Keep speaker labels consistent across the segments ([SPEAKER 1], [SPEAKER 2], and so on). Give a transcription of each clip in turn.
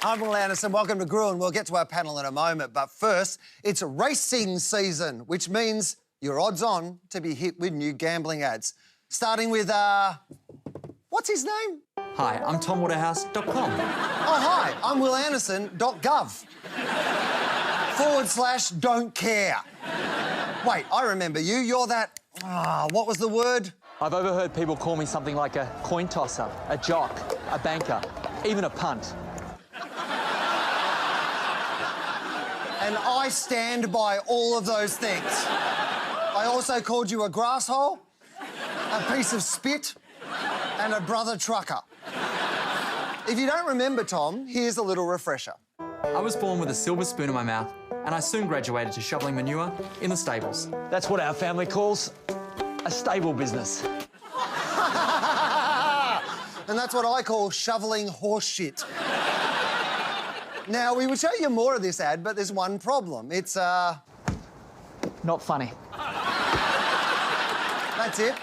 [SPEAKER 1] I'm Will Anderson. Welcome to Gruen. We'll get to our panel in a moment, but first, it's racing season, which means you're odds on to be hit with new gambling ads. Starting with, what's his name?
[SPEAKER 2] Hi, I'm TomWaterhouse.com.
[SPEAKER 1] Oh, hi, I'm Will Anderson.gov. / don't care. Wait, I remember you. You're that, what was the word?
[SPEAKER 2] I've overheard people call me something like a coin tosser, a jock, a banker, even a punt.
[SPEAKER 1] And I stand by all of those things. I also called you a grasshole, a piece of spit, and a brother trucker. If you don't remember, Tom, here's a little refresher.
[SPEAKER 2] I was born with a silver spoon in my mouth, and I soon graduated to shoveling manure in the stables. That's what our family calls a stable business.
[SPEAKER 1] And that's what I call shoveling horse shit. Now, we would show you more of this ad, but there's one problem. It's,
[SPEAKER 2] Not funny.
[SPEAKER 1] That's it.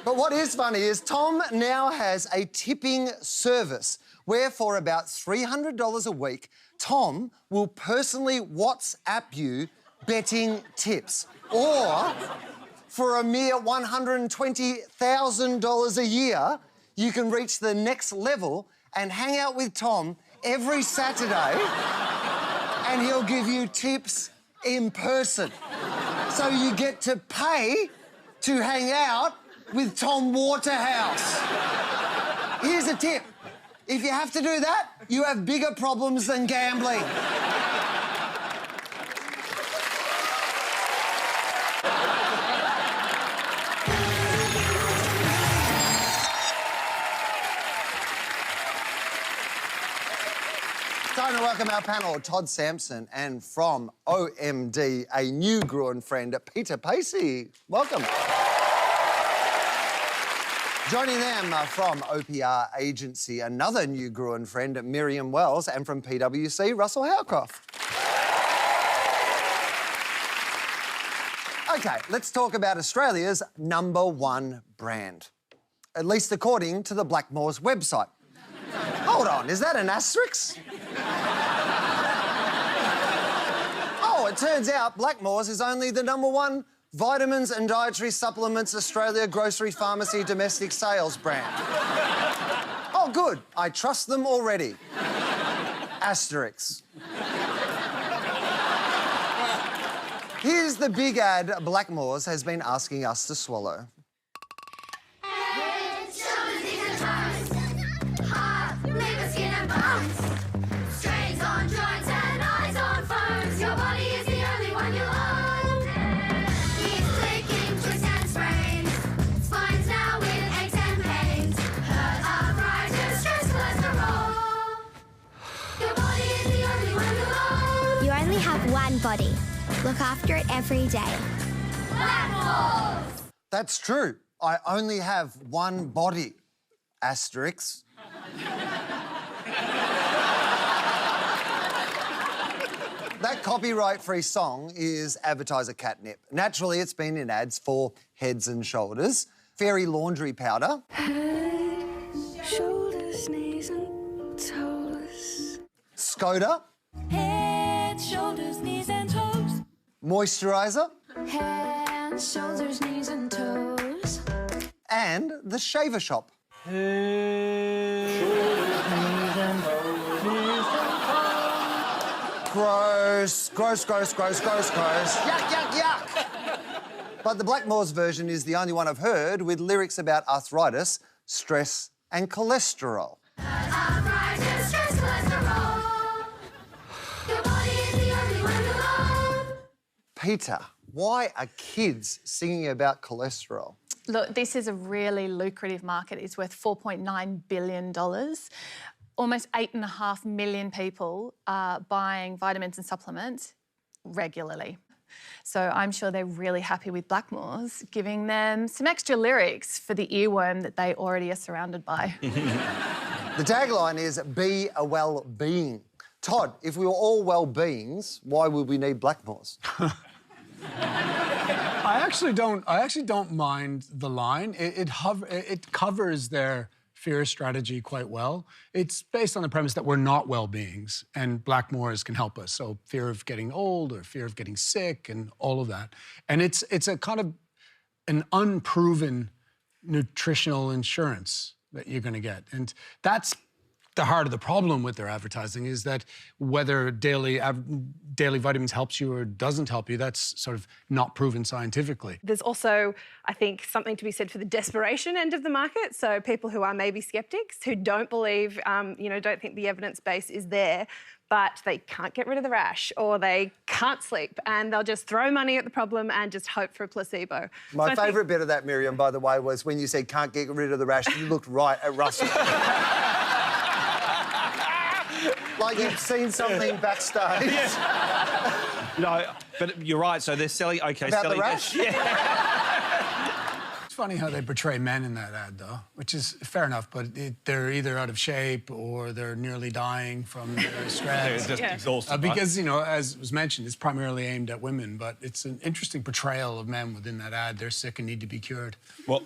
[SPEAKER 1] But what is funny is Tom now has a tipping service where for about $300 a week, Tom will personally WhatsApp you betting tips. Or for a mere $120,000 a year, you can reach the next level and hang out with Tom every Saturday and he'll give you tips in person. So you get to pay to hang out with Tom Waterhouse. Here's a tip. If you have to do that, you have bigger problems than gambling. Time to welcome our panel, Todd Sampson, and from OMD, a new Gruen friend, Peter Pacey. Welcome. Joining them from OPR Agency, another new Gruen friend, Miriam Wells, and from PwC, Russell Howcroft. OK, let's talk about Australia's #1 brand, at least according to the Blackmores website. Hold on, is that an asterisk? Oh, it turns out Blackmores is only the #1 vitamins and dietary supplements Australia grocery pharmacy domestic sales brand. Oh, good. I trust them already. Asterix. Here's the big ad Blackmores has been asking us to swallow.
[SPEAKER 3] Head, shoulders, knees and toes. Heart, liver, skin and bones. Strains on joints and eyes on phones. Your body is the only one you own. Keep clicking, twists and sprains. Spines now with aches and pains. Hurt, arthritis, stress, cholesterol. Your body is the only one you own.
[SPEAKER 4] You only have one body. Look after it every day.
[SPEAKER 3] Blackmores.
[SPEAKER 1] That's true. I only have one body. Asterix. That copyright-free song is advertiser catnip. Naturally, it's been in ads for Heads and Shoulders, Fairy Laundry Powder,
[SPEAKER 5] Head, shoulders, knees and toes.
[SPEAKER 1] Skoda,
[SPEAKER 5] Head, shoulders, knees and toes.
[SPEAKER 1] Moisturiser,
[SPEAKER 5] Hands, shoulders, knees and toes.
[SPEAKER 1] and The Shaver Shop. Gross, gross, gross, gross, gross, gross. Yuck, yuck, yuck. But the Blackmores version is the only one I've heard with lyrics about arthritis, stress, and cholesterol.
[SPEAKER 3] Arthritis, stress, cholesterol. Your body is the only one you own.
[SPEAKER 1] Peter, why are kids singing about cholesterol?
[SPEAKER 6] Look, this is a really lucrative market. It's worth $4.9 billion. Almost 8.5 million people are buying vitamins and supplements regularly. So I'm sure they're really happy with Blackmores, giving them some extra lyrics for the earworm that they already are surrounded by.
[SPEAKER 1] The tagline is, be a well-being. Todd, if we were all well-beings, why would we need Blackmores?
[SPEAKER 7] I actually don't mind the line. It covers their fear strategy quite well. It's based on the premise that we're not well-beings, and Blackmores can help us. So fear of getting old or fear of getting sick and all of that. And it's a kind of an unproven nutritional insurance that you're going to get. And that's the heart of the problem with their advertising, is that whether daily vitamins helps you or doesn't help you, that's sort of not proven scientifically.
[SPEAKER 8] There's also, I think, something to be said for the desperation end of the market. So people who are maybe skeptics, who don't believe, don't think the evidence base is there, but they can't get rid of the rash or they can't sleep, and they'll just throw money at the problem and just hope for a placebo.
[SPEAKER 1] My favourite bit of that, Miriam, by the way, was when you said can't get rid of the rash, you looked right at Russell. Like you'd seen something backstage.
[SPEAKER 9] But you're right. So they're selling. Okay,
[SPEAKER 1] About
[SPEAKER 9] selling
[SPEAKER 1] the rash?
[SPEAKER 7] It's funny how they portray men in that ad, though, which is fair enough, but they're either out of shape or they're nearly dying from their stress.
[SPEAKER 9] They're just exhausted.
[SPEAKER 7] Because, as was mentioned, it's primarily aimed at women, but it's an interesting portrayal of men within that ad. They're sick and need to be cured.
[SPEAKER 9] Well,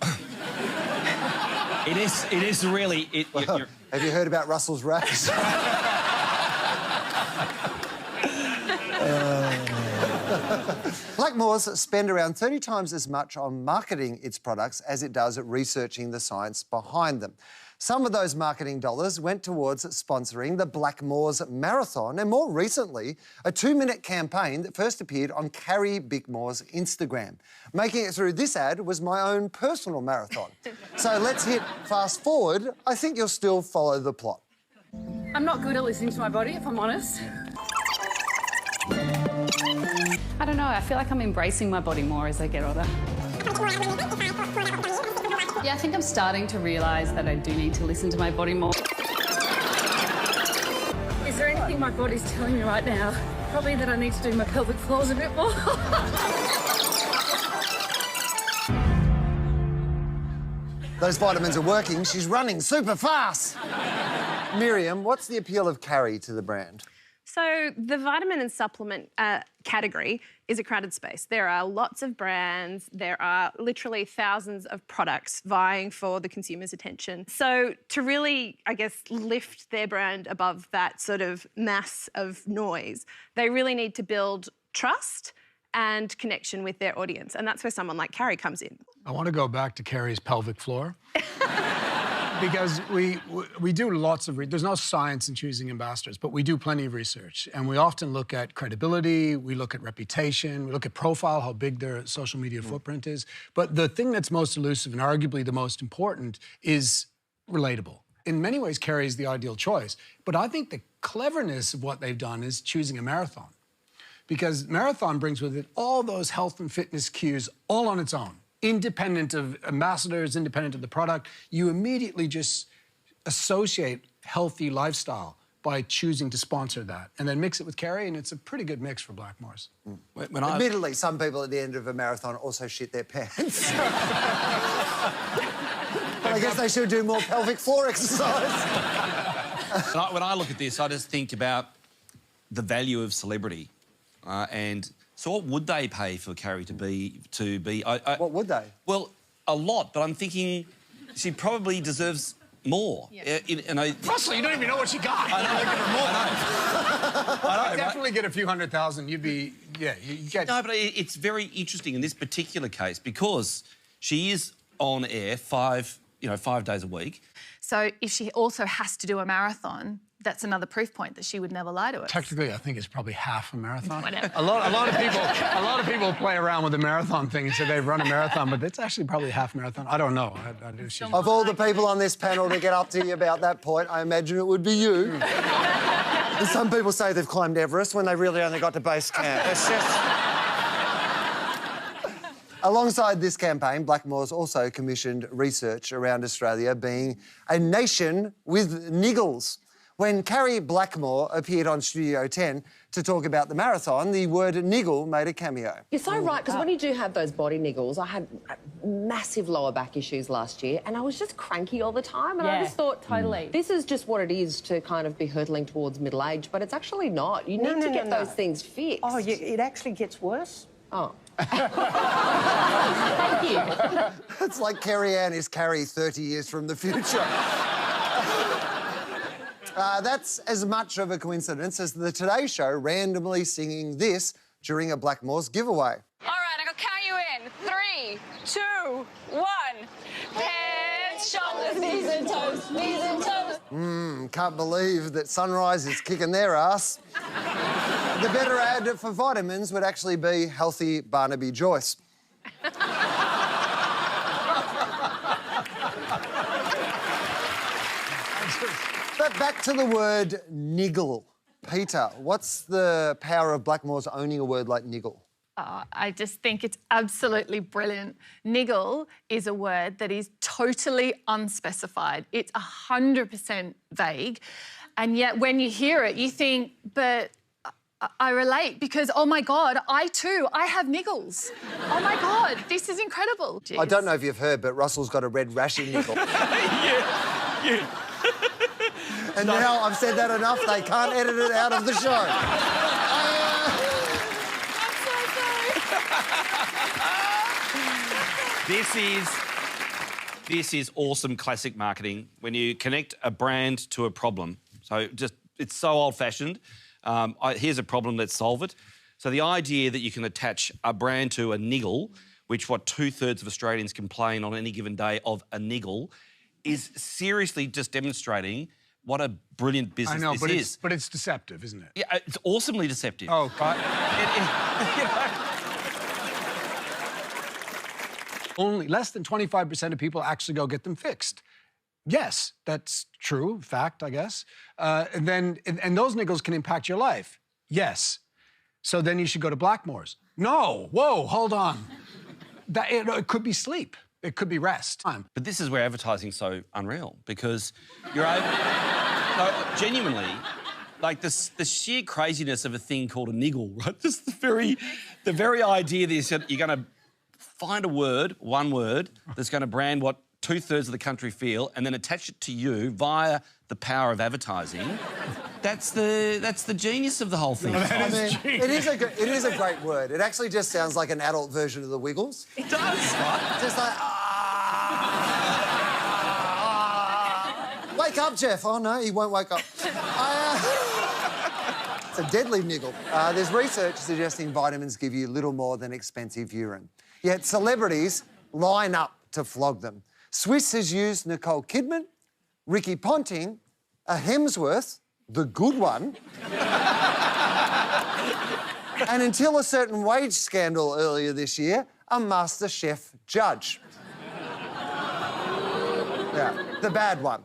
[SPEAKER 9] it is really...
[SPEAKER 1] Have you heard about Russell's rash? Blackmores spend around 30 times as much on marketing its products as it does at researching the science behind them. Some of those marketing dollars went towards sponsoring the Blackmores Marathon and, more recently, a 2-minute campaign that first appeared on Carrie Bickmore's Instagram. Making it through this ad was my own personal marathon. So let's hit fast forward. I think you'll still follow the plot.
[SPEAKER 10] I'm not good at listening to my body, if I'm honest. I don't know, I feel like I'm embracing my body more as I get older. Yeah, I think I'm starting to realise that I do need to listen to my body more. Is there anything my body's telling me right now? Probably that I need to do my pelvic floors a bit more.
[SPEAKER 1] Those vitamins are working. She's running super fast. Miriam, what's the appeal of Carrie to the brand?
[SPEAKER 8] So the vitamin and supplement category is a crowded space. There are lots of brands. There are literally thousands of products vying for the consumer's attention. So to really, I guess, lift their brand above that sort of mass of noise, they really need to build trust and connection with their audience. And that's where someone like Carrie comes in.
[SPEAKER 7] I want to go back to Carrie's pelvic floor. Because we do lots of... There's no science in choosing ambassadors, but we do plenty of research. And we often look at credibility, we look at reputation, we look at profile, how big their social media footprint is. But the thing that's most elusive and arguably the most important is relatable. In many ways, Carrie is the ideal choice. But I think the cleverness of what they've done is choosing a marathon. Because marathon brings with it all those health and fitness cues all on its own. Independent of ambassadors, independent of the product, you immediately just associate healthy lifestyle by choosing to sponsor that. And then mix it with Carrie, and it's a pretty good mix for Blackmores.
[SPEAKER 1] Admittedly, some people at the end of a marathon also shit their pants. But I guess they should do more pelvic floor exercise.
[SPEAKER 9] When I look at this, I just think about the value of celebrity and... So what would they pay for Carrie to be?
[SPEAKER 1] What would they?
[SPEAKER 9] Well, a lot, but I'm thinking she probably deserves more.
[SPEAKER 7] Yeah. Russell, you don't even know what she got.
[SPEAKER 9] I know.
[SPEAKER 7] I know. Definitely get a few $100,000. You'd be, you get...
[SPEAKER 9] No, but it's very interesting in this particular case because she is on air 5 days a week.
[SPEAKER 6] So if she also has to do a marathon, that's another proof point that she would never lie to us.
[SPEAKER 7] Technically, I think it's probably half a marathon.
[SPEAKER 6] Whatever.
[SPEAKER 7] A lot of people play around with the marathon thing and say they've run a marathon, but it's actually probably half a marathon. I don't know.
[SPEAKER 1] Of all the people on this panel to get up to you about that point, I imagine it would be you. And some people say they've climbed Everest when they really only got to base camp. It's just... Alongside this campaign, Blackmores also commissioned research around Australia being a nation with niggles. When Carrie Blackmore appeared on Studio 10 to talk about the marathon, the word niggle made a cameo.
[SPEAKER 11] You're so right, because when you do have those body niggles, I had massive lower back issues last year, and I was just cranky all the time, and I just thought, totally, this is just what it is to kind of be hurtling towards middle age, but it's actually not. You need to get those things fixed.
[SPEAKER 12] Oh, it actually gets worse.
[SPEAKER 11] Oh. Thank you.
[SPEAKER 1] It's like Carrie Ann is Carrie 30 years from the future. That's as much of a coincidence as the Today Show randomly singing this during a Blackmore's giveaway.
[SPEAKER 10] All right, I'll count you in. 3, 2, 1. Head, shoulders, knees and toes, knees and toes.
[SPEAKER 1] Can't believe that Sunrise is kicking their ass. The better ad for vitamins would actually be Healthy Barnaby Joyce. But back to the word niggle. Peter, what's the power of Blackmore's owning a word like niggle?
[SPEAKER 6] I just think it's absolutely brilliant. Niggle is a word that is totally unspecified. It's 100% vague. And yet when you hear it, you think, but I relate because, oh my God, I have niggles. Oh my God, this is incredible. Jeez.
[SPEAKER 1] I don't know if you've heard, but Russell's got a red rashy niggle.
[SPEAKER 9] Yeah.
[SPEAKER 1] And now I've said that enough, they can't edit it out of the show.
[SPEAKER 9] This is awesome classic marketing when you connect a brand to a problem. So it's so old-fashioned. Here's a problem, let's solve it. So the idea that you can attach a brand to a niggle, which what 2/3 of Australians complain on any given day of a niggle, is seriously just demonstrating what a brilliant business
[SPEAKER 7] I know,
[SPEAKER 9] this
[SPEAKER 7] but
[SPEAKER 9] is.
[SPEAKER 7] but it's deceptive, isn't it?
[SPEAKER 9] Yeah, it's awesomely deceptive.
[SPEAKER 7] Oh,
[SPEAKER 9] right?
[SPEAKER 7] Only less than 25% of people actually go get them fixed. Yes, that's true, fact, I guess. And those niggles can impact your life. Yes. So then you should go to Blackmore's. No, whoa, hold on. It could be sleep. It could be rest.
[SPEAKER 9] But this is where advertising's so unreal because you're able... No, genuinely, like the sheer craziness of a thing called a niggle, right? Just the very idea that you're going to find a word, one word, that's going to brand what 2/3 of the country feel and then attach it to you via the power of advertising. That's the genius of the whole thing.
[SPEAKER 1] It is a great word. It actually just sounds like an adult version of the Wiggles.
[SPEAKER 9] It does, right?
[SPEAKER 1] Just like, wake up, Jeff. Oh, no, he won't wake up. It's a deadly niggle. There's research suggesting vitamins give you little more than expensive urine. Yet celebrities line up to flog them. Swiss has used Nicole Kidman, Ricky Ponting, a Hemsworth, the good one, and until a certain wage scandal earlier this year, a MasterChef judge. Yeah, the bad one.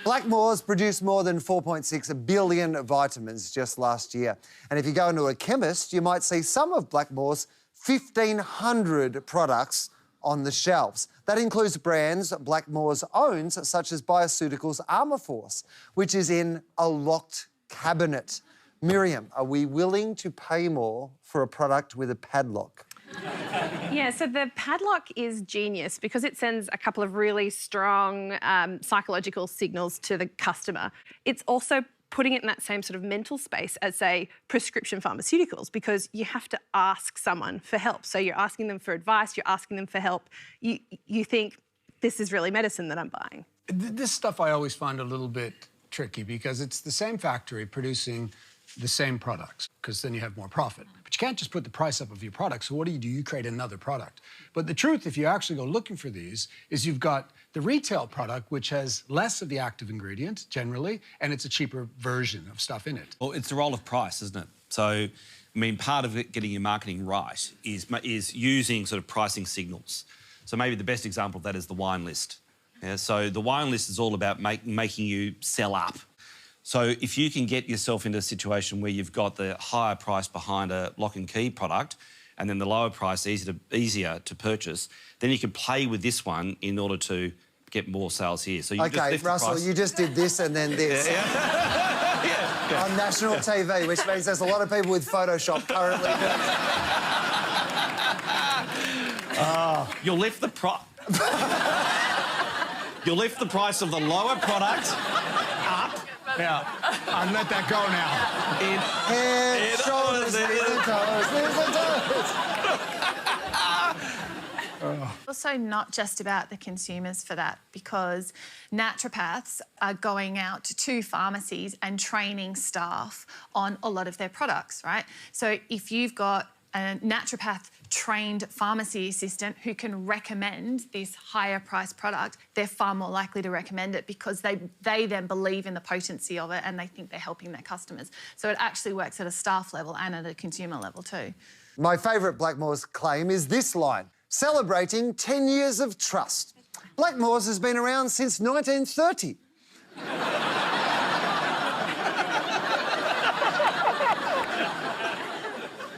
[SPEAKER 1] Blackmore's produced more than 4.6 billion vitamins just last year. And if you go into a chemist, you might see some of Blackmore's 1,500 products on the shelves. That includes brands Blackmore's owns, such as Bioceuticals Armour Force, which is in a locked cabinet. Miriam, are we willing to pay more for a product with a padlock?
[SPEAKER 8] Yeah, so the padlock is genius because it sends a couple of really strong psychological signals to the customer. It's also putting it in that same sort of mental space as, say, prescription pharmaceuticals because you have to ask someone for help. So you're asking them for advice, you're asking them for help. You think, this is really medicine that I'm buying.
[SPEAKER 7] This stuff I always find a little bit tricky because it's the same factory producing the same products because then you have more profit. But you can't just put the price up of your product. So what do? You create another product. But the truth, if you actually go looking for these, is you've got the retail product, which has less of the active ingredient generally, and it's a cheaper version of stuff in it.
[SPEAKER 9] Well, it's the role of price, isn't it? So, I mean, part of getting your marketing right is using sort of pricing signals. So maybe the best example of that is the wine list. Yeah, so the wine list is all about making you sell up. So if you can get yourself into a situation where you've got the higher price behind a lock and key product and then the lower price easier to purchase, then you can play with this one in order to get more sales here. So you
[SPEAKER 1] OK, Russell, you just did this and then this.
[SPEAKER 9] Yeah.
[SPEAKER 1] On national TV, which means there's a lot of people with Photoshop currently.
[SPEAKER 9] You'll lift the price. You'll lift the price of the lower product up.
[SPEAKER 7] Yeah. I've let that go now.
[SPEAKER 1] Head, shoulders, knees and toes, knees and toes.
[SPEAKER 6] Also not just about the consumers for that, because naturopaths are going out to pharmacies and training staff on a lot of their products, right? So if you've got a naturopath trained pharmacy assistant who can recommend this higher price product, they're far more likely to recommend it because they then believe in the potency of it and they think they're helping their customers. So it actually works at a staff level and at a consumer level too.
[SPEAKER 1] My favourite Blackmores claim is this line, celebrating 10 years of trust. Blackmores has been around since 1930.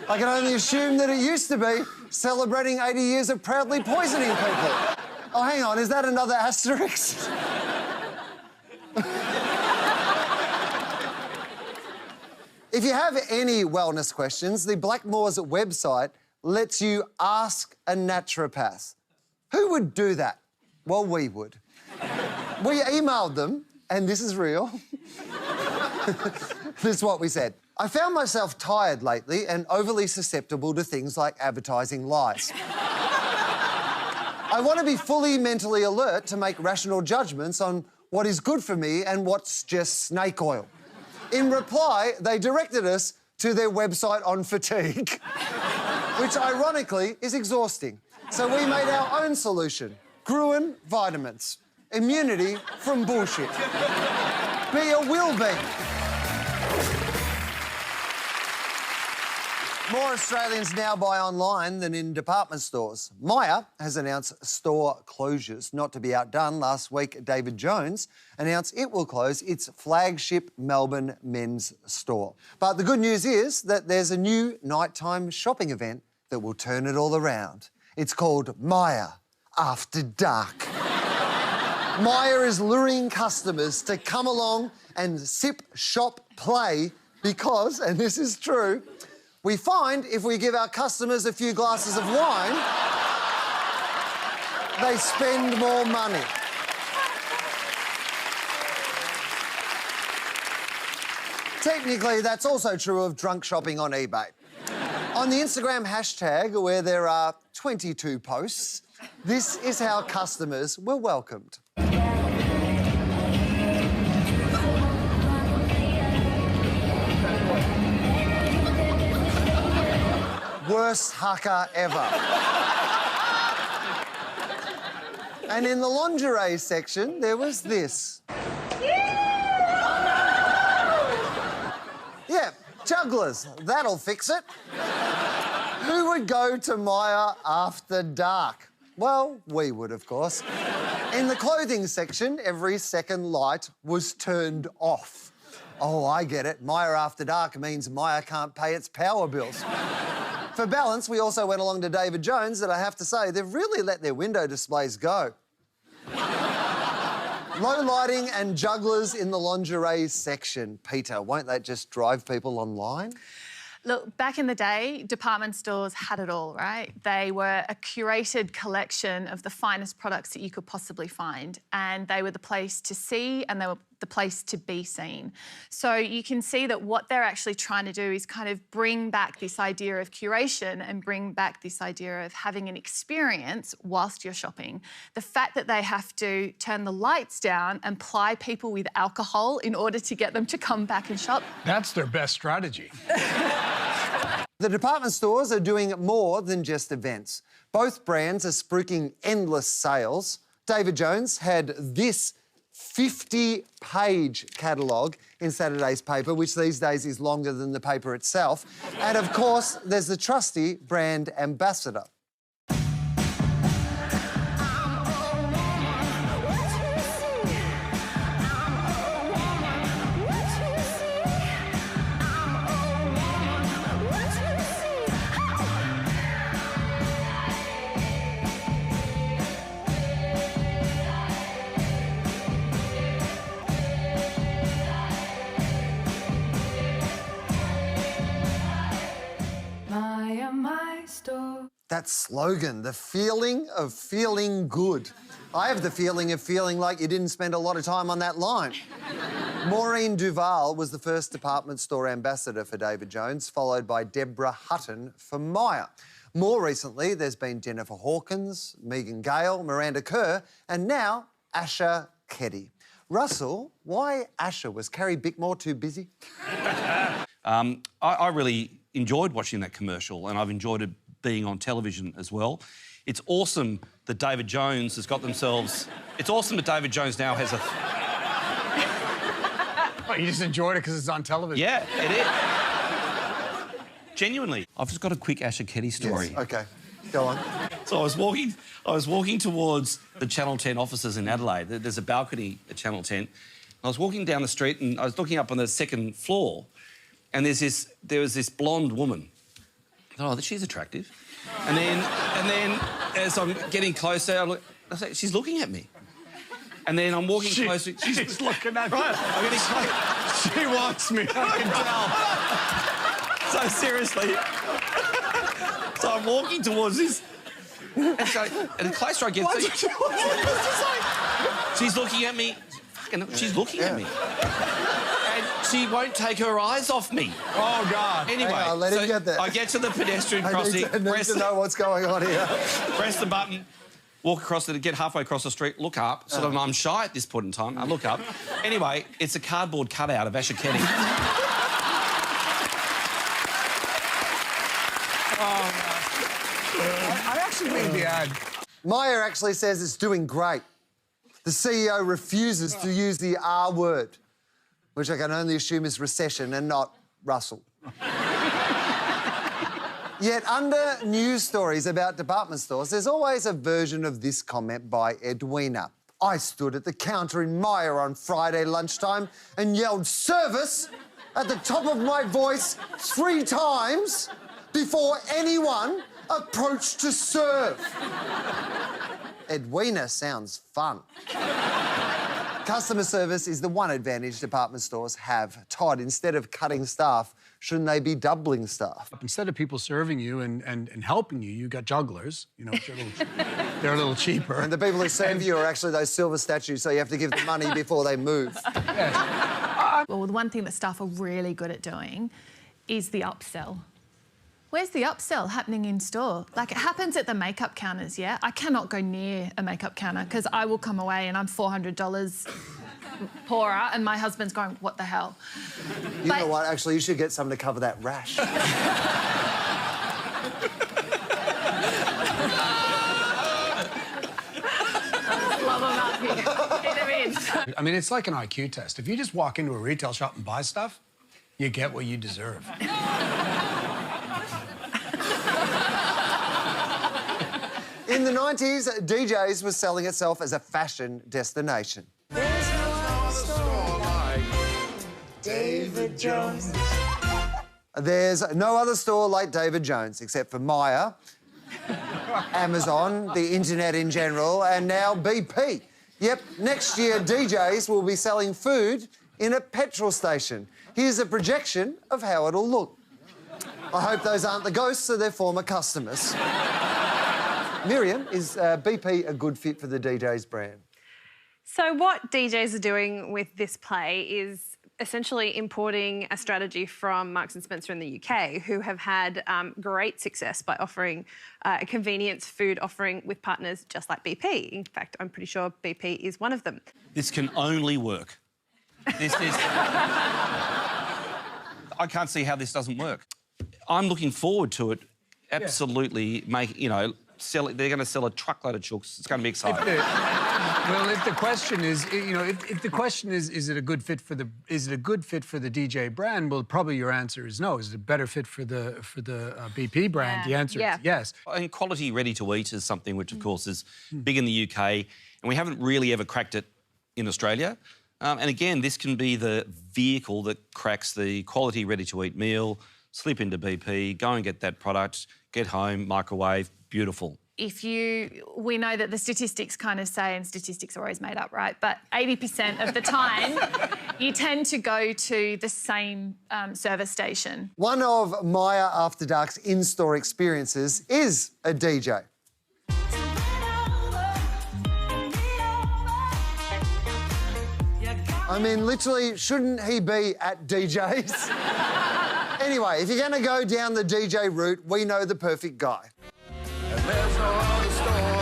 [SPEAKER 1] I can only assume that it used to be celebrating 80 years of proudly poisoning people. Oh, hang on, is that another asterisk? If you have any wellness questions, the Blackmores website lets you ask a naturopath. Who would do that? Well, we would. We emailed them, and this is real. This is what we said. I found myself tired lately and overly susceptible to things like advertising lies. I want to be fully mentally alert to make rational judgments on what is good for me and what's just snake oil. In reply, they directed us to their website on fatigue, which ironically is exhausting. So we made our own solution, Gruen vitamins. Immunity from bullshit. Be a will be. More Australians now buy online than in department stores. Myer has announced store closures. Not to be outdone, last week David Jones announced it will close its flagship Melbourne men's store. But the good news is that there's a new nighttime shopping event that will turn it all around. It's called Myer After Dark. Myer is luring customers to come along and sip, shop, play because, and this is true, we find if we give our customers a few glasses of wine, they spend more money. Technically, that's also true of drunk shopping on eBay. On the Instagram hashtag, where there are 22 posts, this is how customers were welcomed. Worst haka ever. And in the lingerie section, there was this. Yeah, jugglers, that'll fix it. Who would go to Myer after dark? Well, we would, of course. In the clothing section, every second light was turned off. Oh, I get it. Myer after dark means Myer can't pay its power bills. For balance, we also went along to David Jones, and I have to say, they've really let their window displays go. Low lighting and jugglers in the lingerie section. Peter, won't that just drive people online?
[SPEAKER 6] Look, back in the day, department stores had it all, right? They were a curated collection of the finest products that you could possibly find, and they were the place to see and they were the place to be seen. So you can see that what they're actually trying to do is kind of bring back this idea of curation and bring back this idea of having an experience whilst you're shopping. The fact that they have to turn the lights down and ply people with alcohol in order to get them to come back and shop.
[SPEAKER 7] That's their best strategy.
[SPEAKER 1] The department stores are doing more than just events. Both brands are spruiking endless sales. David Jones had this 50-page catalogue in Saturday's paper, which these days is longer than the paper itself. And, of course, there's the trusty brand ambassador.
[SPEAKER 5] My at my store.
[SPEAKER 1] That slogan, the feeling of feeling good. I have the feeling of feeling like you didn't spend a lot of time on that line. Maureen Duval was the first department store ambassador for David Jones, followed by Deborah Hutton for Myer. More recently, there's been Jennifer Hawkins, Megan Gale, Miranda Kerr, and now Asha Keddy. Russell, why Asha? Was Carrie Bickmore too busy?
[SPEAKER 9] I really enjoyed watching that commercial, and I've enjoyed it being on television as well. It's awesome that David Jones has got themselves... It's awesome that David Jones now has a...
[SPEAKER 7] Oh, you just enjoyed it because it's on television?
[SPEAKER 9] Yeah, it is. Genuinely. I've just got a quick Asha Keddy story.
[SPEAKER 1] Yes, OK. Go on.
[SPEAKER 9] So I was walking towards the Channel 10 offices in Adelaide. There's a balcony at Channel 10. I was walking down the street and I was looking up on the second floor, and there was this blonde woman. I thought, oh, she's attractive. And then as I'm getting closer, I say, she's looking at me. And then I'm walking closer.
[SPEAKER 7] She's looking at me.
[SPEAKER 9] Right, I'm getting close.
[SPEAKER 7] She wants me, I can tell.
[SPEAKER 9] So seriously. So I'm walking towards this. And the closer I get, she's looking at me. Fucking, she's looking at me. And she won't take her eyes off me.
[SPEAKER 7] Oh, God.
[SPEAKER 9] Anyway,
[SPEAKER 1] Hang on, let him get there.
[SPEAKER 9] I get to the pedestrian crossing.
[SPEAKER 1] I need to know what's going on here.
[SPEAKER 9] Press the button, walk across it, get halfway across the street, look up. So I'm shy at this point in time. I look up. Anyway, it's a cardboard cutout of Asha Keddy.
[SPEAKER 7] I actually made the ad.
[SPEAKER 1] Myer actually says it's doing great. The CEO refuses to use the R word, which I can only assume is recession and not Russell. Yet under news stories about department stores, there's always a version of this comment by Edwina. I stood at the counter in Myer on Friday lunchtime and yelled service at the top of my voice 3 times before anyone approached to serve. Edwina sounds fun. Customer service is the one advantage department stores have. Todd, instead of cutting staff, shouldn't they be doubling staff?
[SPEAKER 7] Instead of people serving you and helping you, you got jugglers, you know, which are they're a little cheaper.
[SPEAKER 1] And the people who serve you are actually those silver statues, so you have to give them money before they move.
[SPEAKER 6] Well, the one thing that staff are really good at doing is the upsell. Where's the upsell happening in store? Like, it happens at the makeup counters, yeah? I cannot go near a makeup counter because I will come away and I'm $400 poorer and my husband's going, what the hell?
[SPEAKER 1] You know what? Actually, you should get some to cover that rash.
[SPEAKER 6] Love them up here. Get them in.
[SPEAKER 7] I mean, it's like an IQ test. If you just walk into a retail shop and buy stuff, you get what you deserve.
[SPEAKER 1] In the 90s, DJs was selling itself as a fashion destination.
[SPEAKER 3] There's no other store like David Jones.
[SPEAKER 1] There's no other store like David Jones, except for Myer, Amazon, the internet in general, and now BP. Yep, next year DJs will be selling food in a petrol station. Here's a projection of how it'll look. I hope those aren't the ghosts of their former customers. Miriam, is BP a good fit for the DJ's brand?
[SPEAKER 8] So what DJs are doing with this play is essentially importing a strategy from Marks & Spencer in the UK, who have had great success by offering a convenience food offering with partners just like BP. In fact, I'm pretty sure BP is one of them.
[SPEAKER 9] This can only work. This is... I can't see how this doesn't work. I'm looking forward to it. Absolutely, they're going to sell a truckload of chooks. It's going to be exciting.
[SPEAKER 7] Well, if the question is, if the question is it a good fit for the DJ brand? Well, probably your answer is no. Is it a better fit for the BP brand? Yeah. The answer is yes.
[SPEAKER 9] I mean, quality ready-to-eat is something which, of course, is big in the UK, and we haven't really ever cracked it in Australia. And again, this can be the vehicle that cracks the quality ready-to-eat meal. Slip into BP, go and get that product, get home, microwave, beautiful.
[SPEAKER 6] we know that the statistics kind of say, and statistics are always made up, right? But 80% of the time, you tend to go to the same service station.
[SPEAKER 1] One of Maya After Dark's in-store experiences is a DJ. I mean, literally, shouldn't he be at DJs? Anyway, if you're going to go down the DJ route, we know the perfect guy. And there's no other story.